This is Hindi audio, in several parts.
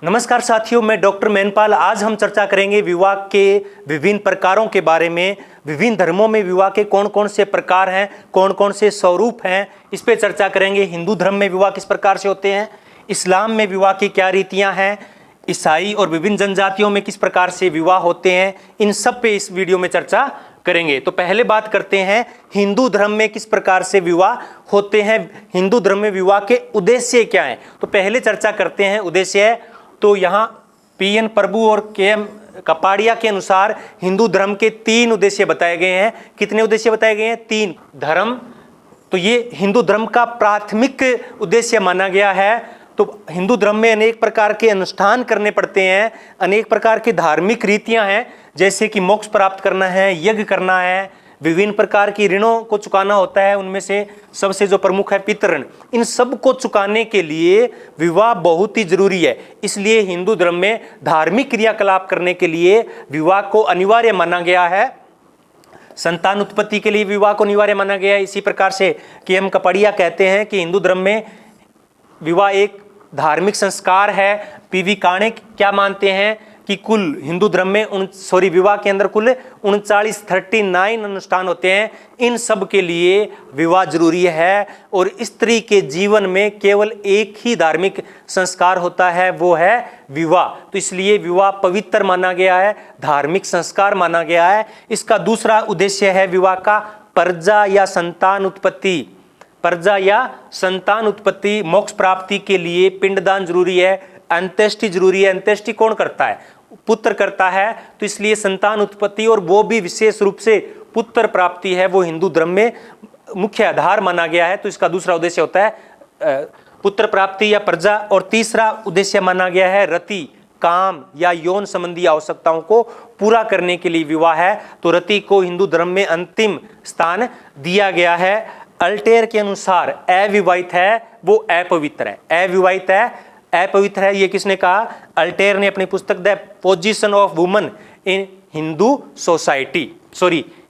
नमस्कार साथियों, मैं डॉक्टर मैनपाल। आज हम चर्चा करेंगे विवाह के विभिन्न प्रकारों के बारे में। विभिन्न धर्मों में विवाह के कौन कौन से प्रकार हैं, कौन कौन से स्वरूप हैं, इस पे चर्चा करेंगे। हिंदू धर्म में विवाह किस प्रकार से होते हैं, इस्लाम में विवाह की क्या रीतियां हैं, ईसाई और विभिन्न जनजातियों में किस प्रकार से विवाह होते हैं, इन सब पे इस वीडियो में चर्चा करेंगे। तो पहले बात करते हैं हिंदू धर्म में किस प्रकार से विवाह होते हैं, हिंदू धर्म में विवाह के उद्देश्य क्या हैं। तो पहले चर्चा करते हैं उद्देश्य। तो यहाँ पीएन प्रभु और केएम कपाड़िया के अनुसार हिंदू धर्म के 3 उद्देश्य बताए गए हैं। कितने उद्देश्य बताए गए हैं? 3। धर्म, तो ये हिंदू धर्म का प्राथमिक उद्देश्य माना गया है। तो हिंदू धर्म में अनेक प्रकार के अनुष्ठान करने पड़ते हैं, अनेक प्रकार की धार्मिक रीतियां हैं, जैसे कि मोक्ष प्राप्त करना है, यज्ञ करना है, विभिन्न प्रकार की ऋणों को चुकाना होता है। उनमें से सबसे जो प्रमुख है पितृ। इन सब को चुकाने के लिए विवाह बहुत ही जरूरी है। इसलिए हिंदू धर्म में धार्मिक क्रियाकलाप करने के लिए विवाह को अनिवार्य माना गया है। संतान उत्पत्ति के लिए विवाह को अनिवार्य माना गया है। इसी प्रकार से केएम कपाड़िया कहते हैं कि हिंदू धर्म में विवाह एक धार्मिक संस्कार है। पीवी काणे क्या मानते हैं कि कुल हिंदू धर्म में विवाह के अंदर कुल 39 अनुष्ठान होते हैं। इन सब के लिए विवाह जरूरी है। और स्त्री के जीवन में केवल एक ही धार्मिक संस्कार होता है, वो है विवाह। तो इसलिए विवाह पवित्र माना गया है, धार्मिक संस्कार माना गया है। इसका दूसरा उद्देश्य है विवाह का प्रजा या संतान उत्पत्ति। प्रजा या संतान उत्पत्ति, मोक्ष प्राप्ति के लिए पिंडदान जरूरी है, अंत्येष्टि जरूरी है। अंत्येष्टि कौन करता है? पुत्र करता है। तो इसलिए संतान उत्पत्ति, और वो भी विशेष रूप से पुत्र प्राप्ति है, वो हिंदू धर्म में मुख्य आधार माना गया है। तो इसका दूसरा उद्देश्य होता है पुत्र प्राप्ति या प्रजा। और तीसरा उद्देश्य माना गया है रति, काम या यौन संबंधी आवश्यकताओं को पूरा करने के लिए विवाह है। तो रति को हिंदू धर्म में अंतिम स्थान दिया गया है। अल्टेयर के अनुसार अविवाहित है वो अपवित्र है। अविवाहित है, अपवित्र है, ये किसने कहा? अल्टेयर ने अपनी पुस्तक the position of woman in Hindu society,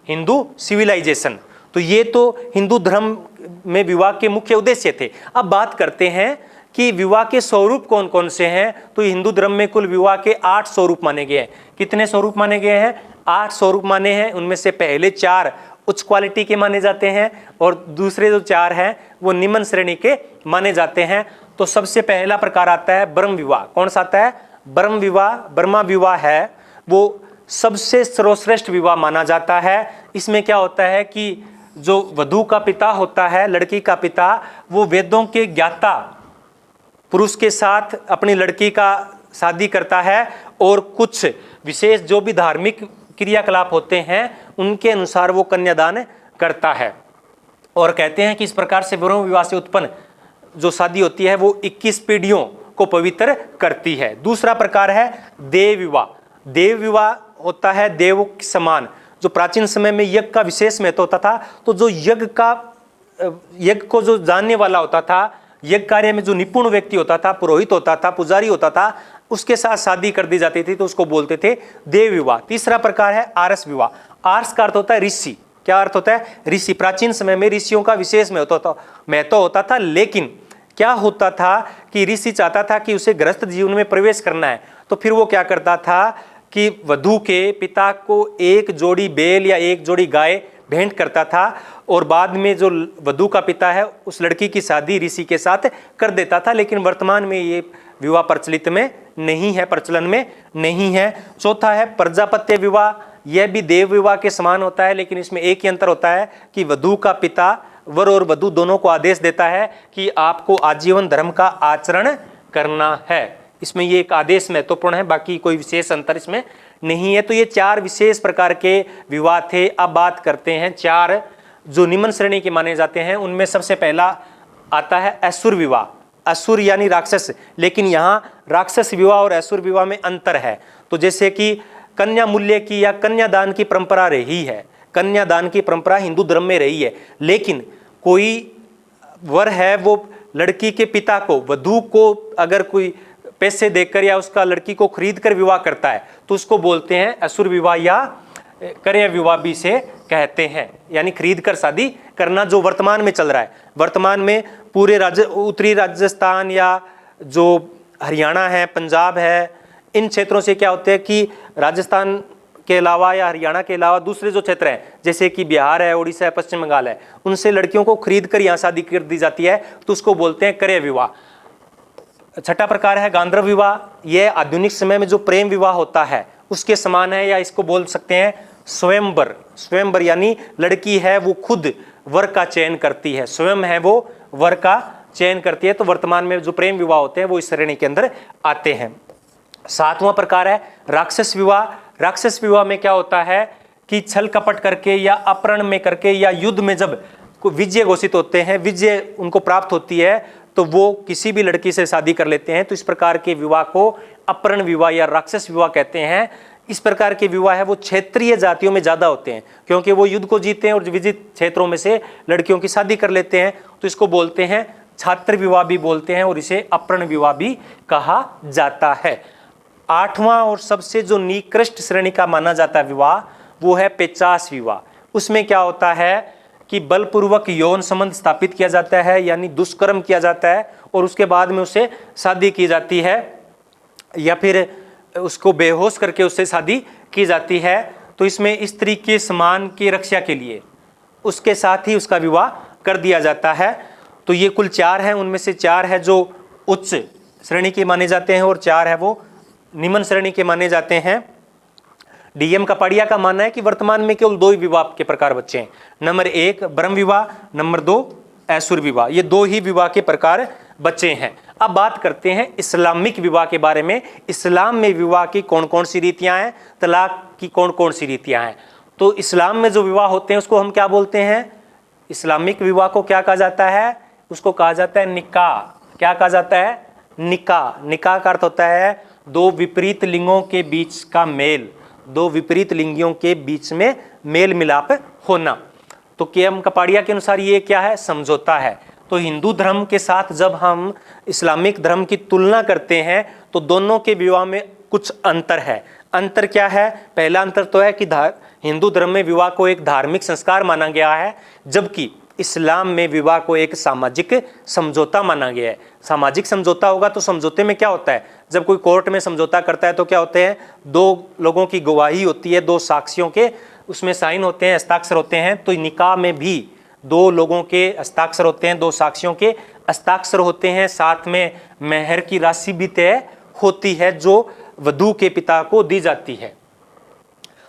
Hindu civilization. तो ये तो हिंदू धर्म में विवाह के मुख्य उद्देश्य थे। अब बात करते हैं कि विवाह के स्वरूप कौन कौन से हैं। तो हिंदू धर्म में कुल विवाह के 8 स्वरूप माने गए हैं। कितने स्वरूप माने गए हैं? 8 स्वरूप माने हैं। उनमें से पहले 4 उच्च क्वालिटी के माने जाते हैं और दूसरे जो 4 हैं वो निम्न श्रेणी के माने जाते हैं। तो सबसे पहला प्रकार आता है ब्रह्म विवाह। कौन सा आता है? ब्रह्म विवाह। ब्रह्मा विवाह है वो सबसे सर्वश्रेष्ठ विवाह माना जाता है। इसमें क्या होता है कि जो वधू का पिता होता है, लड़की का पिता, वो वेदों के ज्ञाता पुरुष के साथ अपनी लड़की का शादी करता है और कुछ विशेष जो भी धार्मिक क्रियाकलाप होते हैं उनके अनुसार वो कन्यादान करता है। और कहते हैं कि इस प्रकार से ब्रह्म विवाह से उत्पन्न जो शादी होती है वो 21 पीढ़ियों को पवित्र करती है। दूसरा प्रकार है देव विवाह। देव विवाह होता है देव के समान। जो प्राचीन समय में यज्ञ का विशेष महत्व होता था, तो जो यज्ञ को जो जानने वाला होता था, यज्ञ कार्य में जो निपुण व्यक्ति होता था, पुरोहित होता था, पुजारी होता था, उसके साथ शादी कर दी जाती थी, तो उसको बोलते थे देव विवाह। तीसरा प्रकार है आर्ष विवाह। आर्ष का अर्थ होता है ऋषि। क्या अर्थ होता है? ऋषि। प्राचीन समय में ऋषियों का विशेष महत्व होता था। लेकिन क्या होता था कि ऋषि चाहता था कि उसे गृहस्थ जीवन में प्रवेश करना है, तो फिर वो क्या करता था कि वधू के पिता को एक जोड़ी बैल या एक जोड़ी गाय भेंट करता था और बाद में जो वधू का पिता है उस लड़की की शादी ऋषि के साथ कर देता था। लेकिन वर्तमान में ये विवाह प्रचलित में नहीं है, प्रचलन में नहीं है। चौथा है प्रजापत्य विवाह। यह भी देव विवाह के समान होता है, लेकिन इसमें एक ही अंतर होता है कि वधू का पिता वर और वधू दोनों को आदेश देता है कि आपको आजीवन धर्म का आचरण करना है। इसमें ये एक आदेश महत्वपूर्ण है, बाकी कोई विशेष अंतर इसमें नहीं है। तो ये 4 विशेष प्रकार के विवाह थे। अब बात करते हैं 4 जो निम्न श्रेणी के माने जाते हैं। उनमें सबसे पहला आता है असुर विवाह। असुर यानी राक्षस, लेकिन यहाँ राक्षस विवाह और असुर विवाह में अंतर है। तो जैसे कि कन्या मूल्य की या कन्यादान की परंपरा रही है, कन्यादान की परंपरा हिंदू धर्म में रही है, लेकिन कोई वर है वो लड़की के पिता को, वधू को अगर कोई पैसे देकर या उसका लड़की को खरीद कर विवाह करता है तो उसको बोलते हैं असुर विवाह या क्रय विवाह भी से कहते हैं, यानी खरीद कर शादी करना, जो वर्तमान में चल रहा है। वर्तमान में पूरे उत्तरी राजस्थान या जो हरियाणा है, पंजाब है, इन क्षेत्रों से क्या होते हैं कि राजस्थान के अलावा या हरियाणा के अलावा दूसरे जो क्षेत्र हैं जैसे कि बिहार है, उड़ीसा है, पश्चिम बंगाल है, उनसे लड़कियों को खरीद कर यहाँ शादी कर दी जाती है, तो उसको बोलते हैं क्रय विवाह। छठा प्रकार है गांधर्व विवाह। यह आधुनिक समय में जो प्रेम विवाह होता है उसके समान है, या इसको बोल सकते हैं स्वयंवर। स्वयंवर यानी लड़की है वो खुद वर का चयन करती है, स्वयं है वो वर का चयन करती है। तो वर्तमान में जो प्रेम विवाह होते हैं वो इस श्रेणी के अंदर आते हैं। सातवां प्रकार है राक्षस विवाह। राक्षस विवाह में क्या होता है कि छल कपट करके या अपहरण में करके या युद्ध में जब विजय घोषित होते हैं, विजय उनको प्राप्त होती है, तो वो किसी भी लड़की से शादी कर लेते हैं। तो इस प्रकार के विवाह को अपहरण विवाह या राक्षस विवाह कहते हैं। इस प्रकार के विवाह है वो क्षेत्रीय जातियों में ज्यादा होते हैं, क्योंकि वो युद्ध को जीते हैं और विजित क्षेत्रों में से लड़कियों की शादी कर लेते हैं। तो इसको बोलते हैं छात्र विवाह भी बोलते हैं और इसे अपहरण विवाह भी कहा जाता है। आठवां और सबसे जो निकृष्ट श्रेणी का माना जाता है विवाह वो है पेचास विवाह। उसमें क्या होता है कि बलपूर्वक यौन संबंध स्थापित किया जाता है, यानी दुष्कर्म किया जाता है और उसके बाद में उससे शादी की जाती है, या फिर उसको बेहोश करके उससे शादी की जाती है। तो इसमें स्त्री के सम्मान की रक्षा के लिए उसके साथ ही उसका विवाह कर दिया जाता है। तो ये कुल 4 हैं, उनमें से 4 है जो उच्च श्रेणी के माने जाते हैं और 4 है वो निम्न श्रेणी के माने जाते हैं। डीएम कपाड़िया का मानना है कि वर्तमान में केवल 2 ही विवाह के प्रकार बचे हैं। नंबर 1 ब्रह्म विवाह, नंबर 2 ऐसुर विवाह। ये 2 ही विवाह के प्रकार बचे हैं। अब बात करते हैं इस्लामिक विवाह के बारे में। इस्लाम में विवाह की कौन कौन सी रीतियां हैं, तलाक की कौन कौन सी रीतियां हैं। तो इस्लाम में जो विवाह होते हैं उसको हम क्या बोलते हैं, इस्लामिक विवाह को क्या कहा जाता है, उसको कहा जाता है निकाह। क्या कहा जाता है, निकाह। निकाह का अर्थ होता है 2 विपरीत लिंगों के बीच का मेल, 2 विपरीत लिंगियों के बीच में मेल मिलाप होना। तो केएम कपाड़िया के अनुसार ये क्या है, समझौता है। तो हिंदू धर्म के साथ जब हम इस्लामिक धर्म की तुलना करते हैं तो दोनों के विवाह में कुछ अंतर है। अंतर क्या है, पहला अंतर तो है कि हिंदू धर्म में विवाह को एक धार्मिक संस्कार माना गया है, जबकि इस्लाम में विवाह को एक सामाजिक समझौता माना गया है। सामाजिक समझौता होगा तो समझौते में क्या होता है, जब कोई कोर्ट में समझौता करता है तो क्या होते हैं, 2 लोगों की गवाही होती है, 2 साक्षियों के उसमें साइन होते हैं, हस्ताक्षर होते हैं। तो निकाह में भी 2 लोगों के हस्ताक्षर होते हैं, 2 साक्षियों के हस्ताक्षर होते हैं। साथ में मेहर की राशि भी तय होती है जो वधू के पिता को दी जाती है।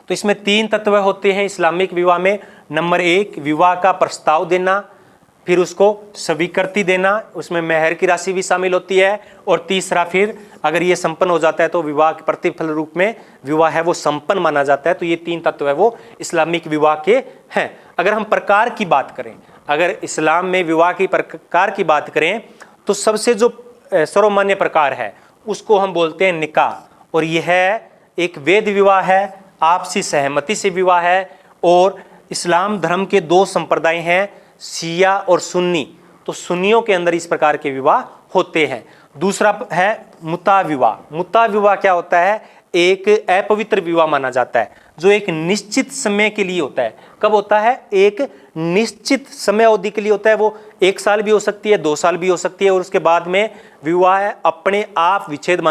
तो इसमें 3 तत्व होते हैं इस्लामिक विवाह में। नंबर 1 विवाह का प्रस्ताव देना, फिर उसको स्वीकृति देना, उसमें मेहर की राशि भी शामिल होती है, और तीसरा फिर अगर ये संपन्न हो जाता है तो विवाह के प्रतिफल रूप में विवाह है वो संपन्न माना जाता है। तो ये 3 तत्व है वो इस्लामिक विवाह के हैं। अगर हम प्रकार की बात करें, अगर इस्लाम में विवाह की प्रकार की बात करें तो सबसे जो सर्वमान्य प्रकार है उसको हम बोलते हैं निकाह, और यह एक वैध विवाह है, आपसी सहमति से विवाह है। और इस्लाम धर्म के 2 संप्रदाय हैं, शिया और सुन्नी। तो सुन्नियों के अंदर इस प्रकार के विवाह होते हैं। दूसरा है मुता विवाह। मुता विवाह क्या होता है, एक अपवित्र विवाह माना जाता है जो एक निश्चित समय के लिए होता है। कब होता है, एक निश्चित समय अवधि के लिए होता है। वो 1 साल भी हो सकती है, 2 साल भी हो सकती है, और उसके बाद में विवाह अपने आप विच्छेद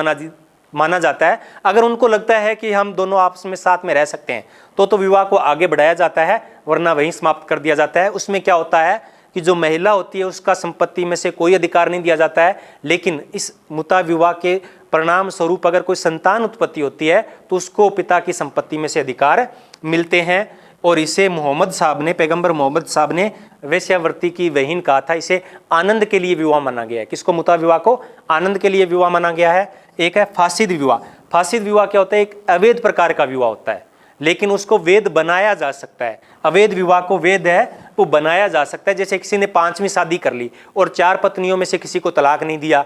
माना जाता है। अगर उनको लगता है कि हम दोनों आपस में साथ में रह सकते हैं तो विवाह को आगे बढ़ाया जाता है, वरना वहीं समाप्त कर दिया जाता है। उसमें क्या होता है कि जो महिला होती है उसका संपत्ति में से कोई अधिकार नहीं दिया जाता है, लेकिन इस मुता विवाह के परिणाम स्वरूप अगर कोई संतान उत्पत्ति होती है तो उसको पिता की संपत्ति में से अधिकार मिलते हैं। और इसे मोहम्मद साहब ने, पैगंबर मोहम्मद साहब ने वेश्यावृत्ति की वहीन कहा था। इसे आनंद के लिए विवाह माना गया है। किसको, मुता विवाह को आनंद के लिए विवाह माना गया है। एक है फासिद विवाह। फासिद विवाह क्या होता है, एक अवैध प्रकार का विवाह होता है, लेकिन उसको वेद बनाया जा सकता है। अवैध विवाह को वेद है वो बनाया जा सकता है। जैसे किसी ने 5वीं शादी कर ली और 4 पत्नियों में से किसी को तलाक नहीं दिया,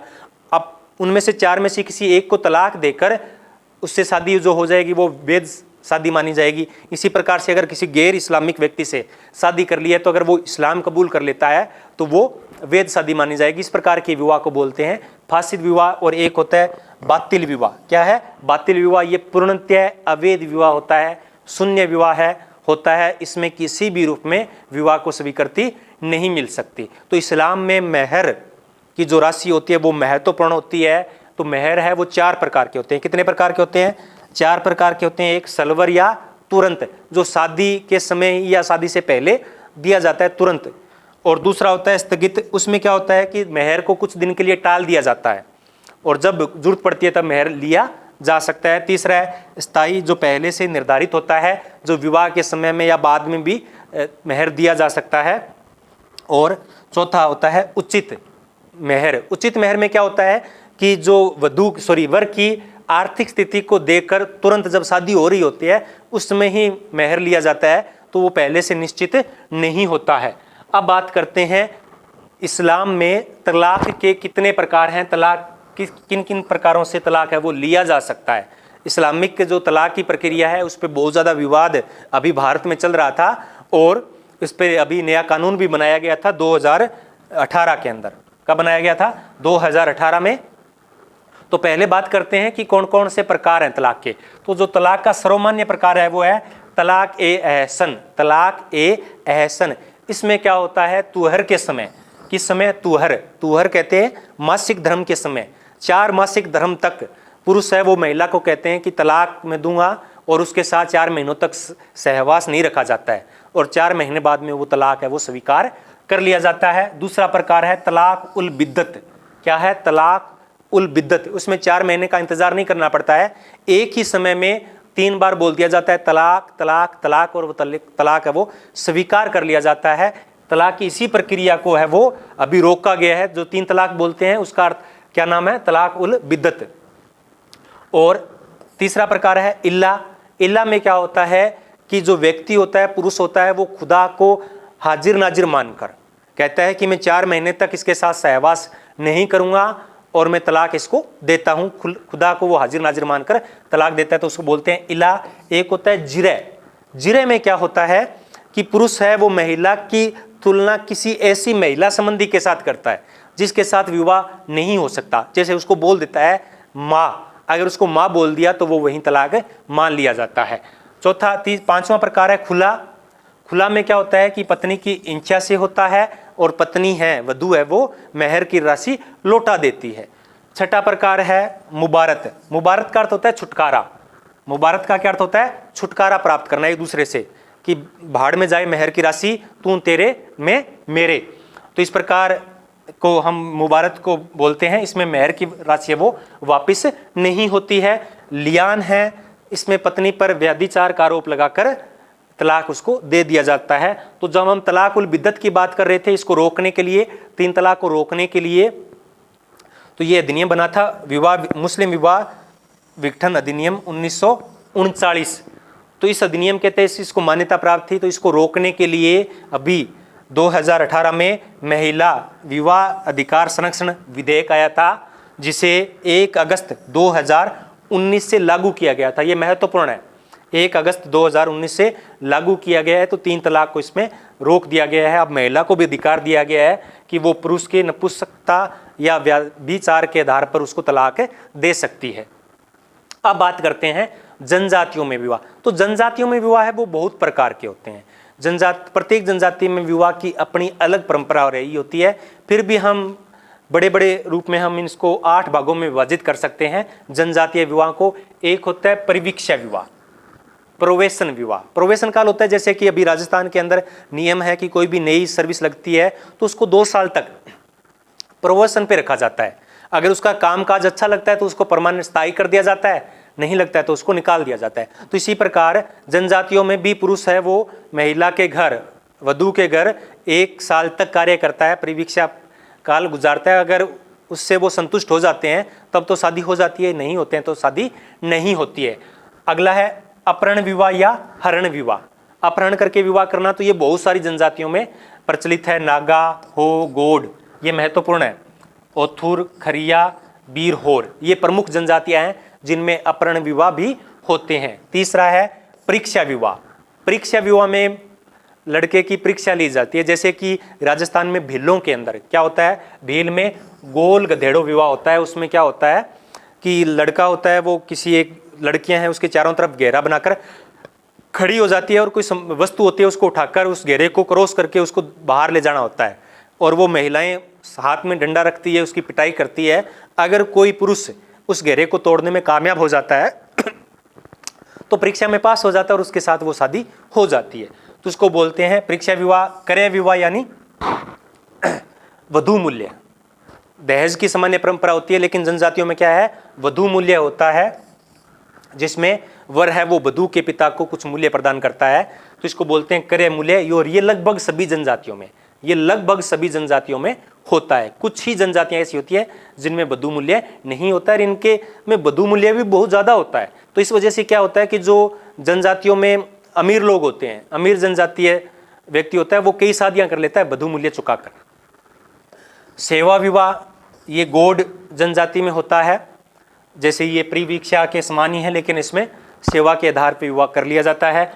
अब उनमें से 4 में से किसी एक को तलाक देकर उससे शादी जो हो जाएगी वो वेद शादी मानी जाएगी। इसी प्रकार से अगर किसी गैर इस्लामिक व्यक्ति से शादी कर ली है तो अगर वो इस्लाम कबूल कर लेता है तो वो वेद शादी मानी जाएगी। इस प्रकार के विवाह को बोलते हैं फासिद विवाह। और एक होता है बातिल विवाह। क्या है बातिल विवाह, ये पूर्णतः अवैध विवाह होता है, शून्य विवाह होता है। इसमें किसी भी रूप में विवाह को स्वीकृति नहीं मिल सकती। तो इस्लाम में मेहर की जो राशि होती है वो महत्वपूर्ण होती है। तो मेहर है वो 4 प्रकार के होते हैं। कितने प्रकार के होते हैं? 4 प्रकार के होते हैं। एक सलवर या तुरंत, जो शादी के समय या शादी से पहले दिया जाता है तुरंत, और दूसरा होता है स्थगित। उसमें क्या होता है कि मेहर को कुछ दिन के लिए टाल दिया जाता है और जब जरूरत पड़ती है तब मेहर लिया जा सकता है। तीसरा है स्थायी, जो पहले से निर्धारित होता है, जो विवाह के समय में या बाद में भी मेहर दिया जा सकता है। और चौथा होता है उचित मेहर। उचित मेहर में क्या होता है कि जो वर की आर्थिक स्थिति को देखकर तुरंत जब शादी हो रही होती है उस समय ही मेहर लिया जाता है, तो वो पहले से निश्चित नहीं होता है। अब बात करते हैं इस्लाम में तलाक के कितने प्रकार हैं, तलाक किन किन प्रकारों से तलाक है वो लिया जा सकता है। इस्लामिक जो तलाक की प्रक्रिया है उस पर बहुत ज़्यादा विवाद अभी भारत में चल रहा था और इस पर अभी नया कानून भी बनाया गया था 2018 के अंदर। कब बनाया गया था? 2018 में। तो पहले बात करते हैं कि कौन कौन से प्रकार हैं तलाक के। तो जो तलाक का सर्वमान्य प्रकार है वो है तलाक ए एहसन। तलाक ए एहसन, इसमें क्या होता है? तुहर के समय। किस समय? तुहर कहते हैं मासिक धर्म के समय। 4 मासिक धर्म तक पुरुष है वो महिला को कहते हैं कि तलाक मैं दूंगा और उसके साथ 4 महीनों तक सहवास नहीं रखा जाता है और 4 महीने बाद में वो तलाक है वो स्वीकार कर लिया जाता है। दूसरा प्रकार है तलाक उल बिद्दत। क्या है? तलाक उल बिद्दत। उसमें 4 महीने का इंतजार नहीं करना पड़ता है, एक ही समय में 3 बार बोल दिया जाता है तलाक तलाक तलाक, और वो तलाक है वो स्वीकार कर लिया जाता है। तलाक की इसी प्रक्रिया को है वो अभी रोका गया है। जो 3 तलाक बोलते हैं उसका अर्थ क्या नाम है? तलाक उल बिद्दत। और तीसरा प्रकार है इल्ला। इल्ला में क्या होता है कि जो व्यक्ति होता है, पुरुष होता है, वो खुदा को हाजिर नाजिर मानकर कहता है कि मैं 4 महीने तक इसके साथ सहवास नहीं करूंगा और मैं तलाक इसको देता हूं। खुदा को वो हाजिर नाजिर मानकर तलाक देता है, तो उसको बोलते हैं इला। एक होता है जिरे। जिरे में क्या होता है कि पुरुष है वो महिला की तुलना किसी ऐसी महिला संबंधी के साथ करता है जिसके साथ विवाह नहीं हो सकता। जैसे उसको बोल देता है माँ, अगर उसको माँ बोल दिया तो वो वहीं तलाक मान लिया जाता है। पांचवा प्रकार है खुला। खुला में क्या होता है कि पत्नी की इच्छा से होता है और पत्नी है, वधू है, वो मेहर की राशि लौटा देती है। छठा प्रकार है मुबारत। मुबारत का अर्थ होता है छुटकारा। मुबारत का क्या अर्थ होता है? छुटकारा प्राप्त करना एक दूसरे से, कि भाड़ में जाए मेहर की राशि, तू तेरे मैं मेरे। तो इस प्रकार को हम मुबारत को बोलते हैं। इसमें मेहर की राशि है वो वापस नहीं होती है। लियान है, इसमें पत्नी पर व्यभिचार का आरोप लगाकर तलाक उसको दे दिया जाता है। तो जब हम तलाक उल बिद्दत की बात कर रहे थे, इसको रोकने के लिए, 3 तलाक को रोकने के लिए, तो ये अधिनियम बना था मुस्लिम विवाह विघटन अधिनियम 1939। तो इस अधिनियम के तहत इसको मान्यता प्राप्त थी। तो इसको रोकने के लिए अभी 2018 में महिला विवाह अधिकार संरक्षण विधेयक आया था, जिसे 1 अगस्त 2019 से लागू किया गया था। ये महत्वपूर्ण है, 1 अगस्त 2019 से लागू किया गया है। तो 3 तलाक को इसमें रोक दिया गया है। अब महिला को भी अधिकार दिया गया है कि वो पुरुष के नपुंसकता या व्यभिचार के आधार पर उसको तलाक दे सकती है। अब बात करते हैं जनजातियों में विवाह। तो जनजातियों में विवाह है वो बहुत प्रकार के होते हैं। प्रत्येक जनजाति में विवाह की अपनी अलग परंपरा रही होती है। फिर भी हम बड़े बड़े रूप में हम इसको 8 भागों में विभाजित कर सकते हैं जनजातीय विवाह को। एक होता है परिवीक्षा विवाह, प्रोवेशन विवाह। प्रोवेशन काल होता है, जैसे कि अभी राजस्थान के अंदर नियम है कि कोई भी नई सर्विस लगती है तो उसको 2 साल तक प्रोवेशन पे रखा जाता है। अगर उसका कामकाज अच्छा लगता है तो उसको परमानेंट स्थायी कर दिया जाता है, नहीं लगता है तो उसको निकाल दिया जाता है। तो इसी प्रकार जनजातियों में भी पुरुष है वो महिला के घर, वधू के घर 1 साल तक कार्य करता है, परिवीक्षा काल गुजारता है। अगर उससे वो संतुष्ट हो जाते हैं तब तो शादी हो जाती है, नहीं होते हैं तो शादी नहीं होती है। अगला है अपहरण विवाह या हरण विवाह। अपहरण करके विवाह करना, तो ये बहुत सारी जनजातियों में प्रचलित है। नागा, हो, गोड, ये महत्वपूर्ण है। ओथुर, खरिया, बीरहोर, ये प्रमुख जनजातियां हैं जिनमें अपहरण विवाह भी होते हैं। तीसरा है परीक्षा विवाह। परीक्षा विवाह में लड़के की परीक्षा ली जाती है। जैसे कि राजस्थान में भीलों के अंदर क्या होता है, भील में गोल गधेड़ो विवाह होता है। उसमें क्या होता है कि लड़का होता है वो किसी एक लड़कियां हैं उसके चारों तरफ घेरा बनाकर खड़ी हो जाती है और कोई वस्तु होती है उसको उठाकर उस घेरे को क्रॉस करके उसको बाहर ले जाना होता है। और वो महिलाएं हाथ में डंडा रखती है, उसकी पिटाई करती है। अगर कोई पुरुष उस घेरे को तोड़ने में कामयाब हो जाता है तो परीक्षा में पास हो जाता है और उसके साथ वो शादी हो जाती है। तो उसको बोलते हैं परीक्षा विवाह, क्रय विवाह यानी वधू मूल्य। दहेज की सामान्य परंपरा होती है, लेकिन जनजातियों में क्या है, वधू मूल्य होता है, जिसमें वर है वो वधू के पिता को कुछ मूल्य प्रदान करता है। तो इसको बोलते हैं क्रय मूल्य। और ये लगभग सभी जनजातियों में, ये लगभग सभी जनजातियों में होता है। कुछ ही जनजातियां ऐसी होती है जिनमें वधू मूल्य नहीं होता है, इनके में वधू मूल्य भी बहुत ज्यादा होता है। तो इस वजह से क्या होता है कि जो जनजातियों में अमीर लोग होते हैं, अमीर जनजातीय व्यक्ति होता है, वो कई शादियां कर लेता है वधू मूल्य चुकाकर। सेवा विवाह ये गौड़ जनजाति में होता है, जैसे ये परिवीक्षा के समान ही है, लेकिन इसमें सेवा के आधार पर विवाह कर लिया जाता है।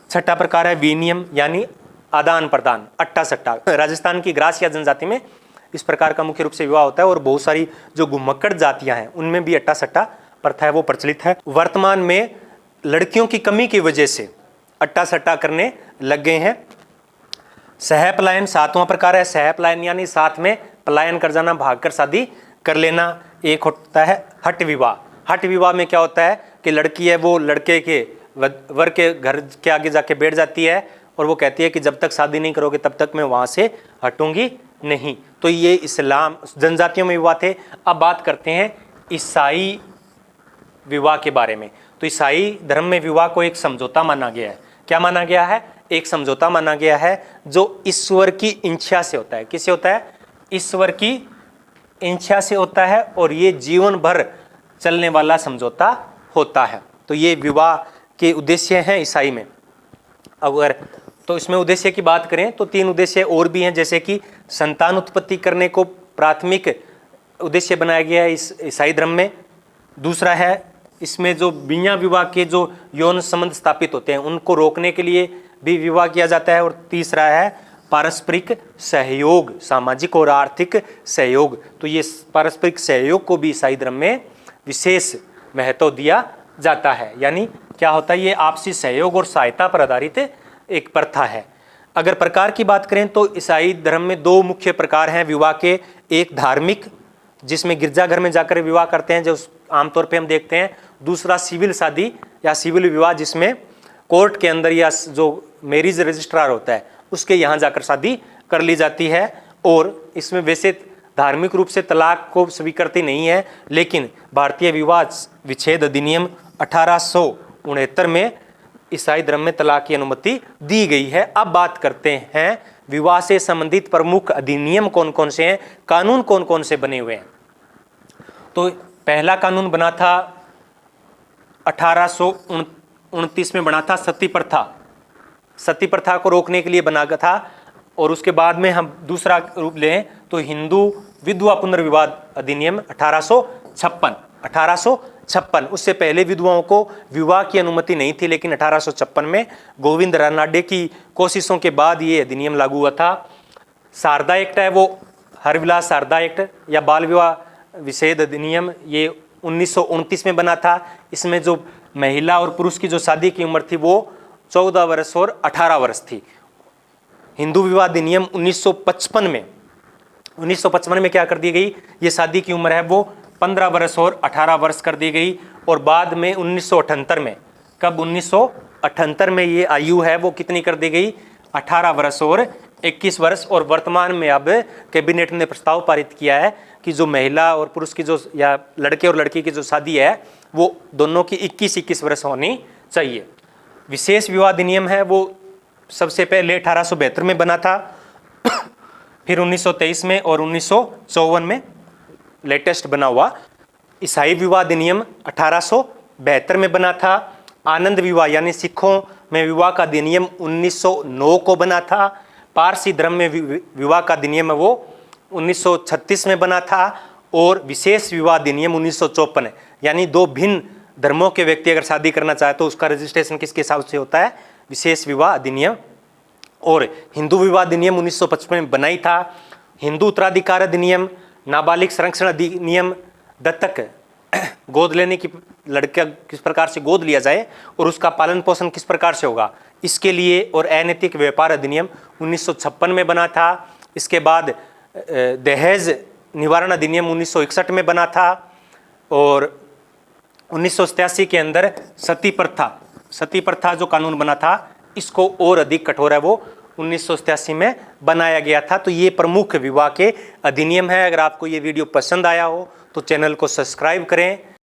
छठा प्रकार है विनियम यानी आदान प्रदान, अट्टा सट्टा। राजस्थान की ग्रासिया जनजाति में इस प्रकार का मुख्य रूप से विवाह होता है, और बहुत सारी जो घुमक्कड़ जातियां हैं उनमें भी अट्टा सट्टा प्रथा है वो प्रचलित है। वर्तमान में लड़कियों की कमी की वजह से अट्टा सट्टा करने लग गए हैं। सह पलायन सातवां प्रकार है। सह पलायन यानी साथ में पलायन कर जाना, भागकर शादी कर लेना। एक होता है हट विवाह। हट विवाह में क्या होता है कि लड़की है वो लड़के के वर के घर के आगे जाके बैठ जाती है और वो कहती है कि जब तक शादी नहीं करोगे तब तक मैं वहां से हटूंगी नहीं। तो ये इस्लाम जनजातियों में विवाह थे। अब बात करते हैं ईसाई विवाह के बारे में। तो ईसाई धर्म में विवाह को एक समझौता माना गया है। क्या माना गया है? एक समझौता माना गया है जो ईश्वर की इच्छा से होता है। किससे होता है? ईश्वर की इच्छा से होता है, और ये जीवन भर चलने वाला समझौता होता है। तो ये विवाह के उद्देश्य हैं ईसाई में। अगर तो इसमें उद्देश्य की बात करें तो 3 उद्देश्य और भी हैं, जैसे कि संतान उत्पत्ति करने को प्राथमिक उद्देश्य बनाया गया है इस ईसाई धर्म में। दूसरा है इसमें जो बिना विवाह के जो यौन संबंध स्थापित होते हैं उनको रोकने के लिए भी विवाह किया जाता है। और तीसरा है पारस्परिक सहयोग, सामाजिक और आर्थिक सहयोग। तो ये पारस्परिक सहयोग को भी ईसाई धर्म में विशेष महत्व दिया जाता है। यानी क्या होता है, ये आपसी सहयोग और सहायता पर आधारित एक प्रथा है। अगर प्रकार की बात करें तो ईसाई धर्म में 2 मुख्य प्रकार हैं विवाह के। एक धार्मिक, जिसमें गिरजाघर में जाकर विवाह करते हैं, जो आमतौर पे हम देखते हैं। दूसरा सिविल शादी या सिविल विवाह, जिसमें कोर्ट के अंदर या जो मैरिज रजिस्ट्रार होता है उसके यहाँ जाकर शादी कर ली जाती है। और इसमें वैसे धार्मिक रूप से तलाक को स्वीकृति नहीं है, लेकिन भारतीय विवाह विच्छेद अधिनियम 1869 में ईसाई धर्म में तलाक की अनुमति दी गई है। अब बात करते हैं विवाह से संबंधित प्रमुख अधिनियम कौन कौन से हैं, कानून कौन कौन से बने हुए हैं। तो पहला कानून बना था 1829 में बना था, सती प्रथा। सती प्रथा को रोकने के लिए बना गया था। और उसके बाद में हम दूसरा रूप लें तो हिंदू विधवा पुनर्विवाह अधिनियम 1856। उससे पहले विधवाओं को विवाह की अनुमति नहीं थी, लेकिन 1856 में गोविंद रानाडे की कोशिशों के बाद ये अधिनियम लागू हुआ था। शारदा एक्ट है वो हरविलास शारदा एक्ट या बाल विवाह विच्छेद अधिनियम, ये 1929 में बना था। इसमें जो महिला और पुरुष की जो शादी की उम्र थी वो 14 वर्ष और 18 वर्ष थी। हिंदू विवाह अधिनियम 1955 में क्या कर दी गई, ये शादी की उम्र है वो 15 वर्ष और 18 वर्ष कर दी गई। और बाद में 1978 में, कब 1978 में ये आयु है वो कितनी कर दी गई, 18 वर्ष और 21 वर्ष। और वर्तमान में अब कैबिनेट ने प्रस्ताव पारित किया है कि जो महिला और पुरुष की जो या लड़के और लड़की की जो शादी है वो दोनों की 21-21 वर्ष होनी चाहिए। विशेष विवाह अधिनियम है वो सबसे पहले 1872 में बना था, फिर 1923 में और 1954 में लेटेस्ट बना हुआ। ईसाई विवाह अधिनियम 1872 में बना था। आनंद विवाह यानी सिखों में विवाह का अधिनियम 1909 को बना था। पारसी धर्म में विवाह का अधिनियम है वो 1936 में बना था। और विशेष विवाह अधिनियम 1954, यानी 2 भिन्न धर्मों के व्यक्ति अगर शादी करना चाहे तो उसका रजिस्ट्रेशन किसके हिसाब से होता है, विशेष विवाह अधिनियम। और हिंदू विवाह अधिनियम 1955 में बनाई था। हिंदू उत्तराधिकार अधिनियम, नाबालिग संरक्षण अधिनियम, दत्तक गोद लेने की लड़का किस प्रकार से गोद लिया जाए और उसका पालन पोषण किस प्रकार से होगा, इसके लिए। और अनैतिक व्यापार अधिनियम 1956 में बना था। इसके बाद दहेज निवारण अधिनियम 1961 में बना था। और 1987 के अंदर सती प्रथा जो कानून बना था इसको और अधिक कठोर है वो 1987 में बनाया गया था। तो ये प्रमुख विवाह के अधिनियम है। अगर आपको ये वीडियो पसंद आया हो तो चैनल को सब्सक्राइब करें।